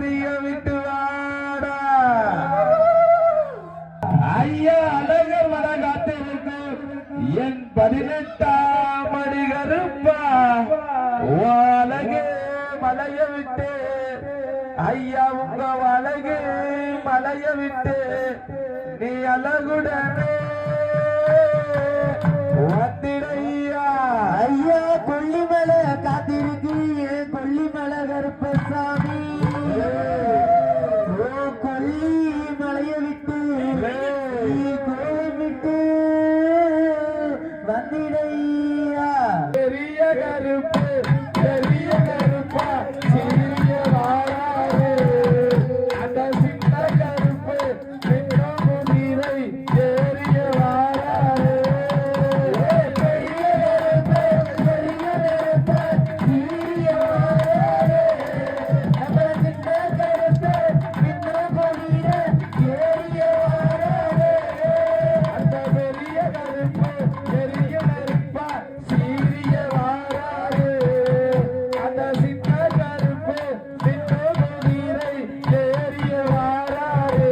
மதிய விட்டு வாடா ஐயா அழகர் வர காத்திருக்கு என் 18ஆம் அடி கருப்பா அழகே மலைய விட்டு ஐயா உங்க அழகு மலைய விட்டு நீ அழகுடனே வந்திடையா ஐயா கொல்லிமலை காத்திருக்கு கொல்லிமலை கருப்பசாமி கொல்லி மலைய விட்டு கோவில் விட்டு வந்திடையா பெரிய கருப்பு பெரிய கருப்பா சிறிய வாராரு அந்த சின்ன கருப்பு சின்ன முதிரை ஏறிய வாராரு பெரிய கருப்பு பெரிய கருப்பு சிறிய வாராரு நம்ம சின்ன கருப்பு சின்ன முதிரை ஏறிய வாராரு அந்த பெரிய கருப்பு பெரிய கருப்பா சிறிய வாராரு அந்த சின்ன கருப்பு சின்ன முதிரை ஏறிய வாராரு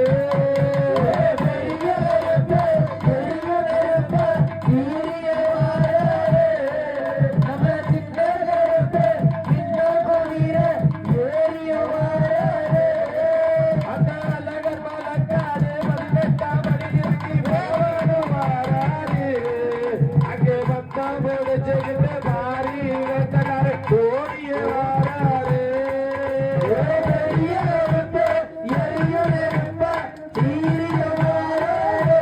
பெரிய கருப்பு பெரிய கருப்பு சீரிய வாராரு நம்ம சின்ன கருப்பு சின்ன முதிரை ஏறிய வாராரு அந்த அழகர் மலக்காரே 18ஆம் அடியிற்கு போவனும் வாராரு அங்கே வந்தா போது செய்கின்ற மாறி வேட்டக்காரே ஓடிய வாராரு பெரிய கருப்பு எரிய நெருப்பா சீரிய வாராரு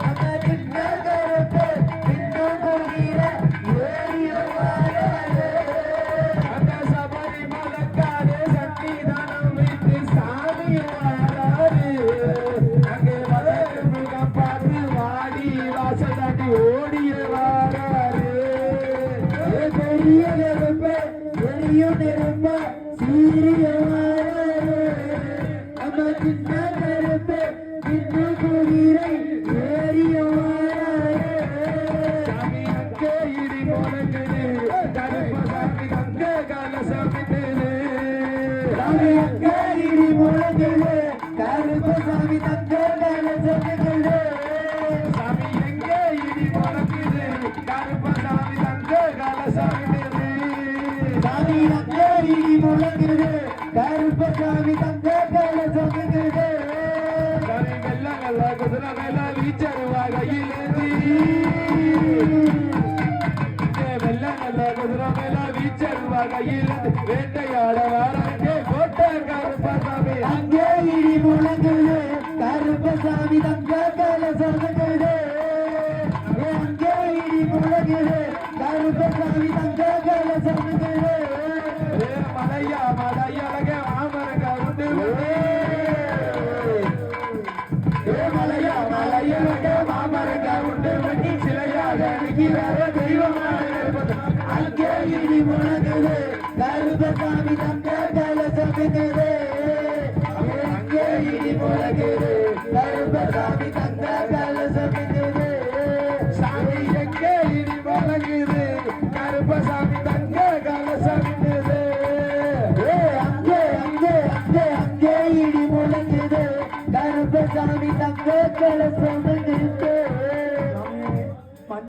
நம்ம சின்ன கருப்பு சின்ன முதிரை ஏறிய வாராரு அந்த சபரி மலக்காரே சன்னிதானம் வைத்து சாமி வாராரு அங்கே வளர்ந்து முகம் பார்த்து வாடி வாசல் தாண்டி ஓடிய வாராரு பெரிய நெருப்பு எரிய நெருப்பா சீரிய வாராரு நம்ம சின்ன கருப்பு சின்ன முதிரை ஏறிய வாராரு சாமி அங்கே இடி முழங்குது கருப்ப சாமி அங்கே கலசமிட்டுது சாமி அக்காரி முழங்குது கருப்பசாமி தங்க மேல சொல்லுகிறது சாமி எங்கே இடி முழங்குது கருப்ப சாமி அங்கே கலசமிட்டுது சாமி அக்காரி முழங்குது கருப்பசாமி தங்க மேல சொல்லுகிறது சாமி வெள்ளங்கல்ல குதிரை மேல வீச்சருவா கையிலேந்தி வெள்ளங்கல்ல குதிரை மேல வீச்சருவா கையிலேந்து வேட்டையாட வாராங்கே கோட்டை கருப்ப சாமி அங்கே இடி முழங்குது கருப்பசாமி தங்க மேல சொல்லுகிறது அங்கே இடி முழங்குது கருப்பசாமி தங்க மேல சொல்லுகிறது மலையா மலையழக மாமரங்க உண்டு மலையா மலையழக மாமரங்க உண்டு வண்டி சிலையாக நிற்கிறார தெய்வமாக அங்கே இடி முழங்குது கருப்பசாமி தங்க மேல சொல்லுகிறது அங்கே இடி முழங்குது கருப்பசாமி தங்க மேல சொல்லுகிறது சாமி எங்கே இடி வழங்குது கருப்பசாமி தங்க கலசமிடுது அங்கே அங்கே அங்கே அங்கே இடி முழங்குது கருப்பசாமி தங்க மேல சொல்லுகிறது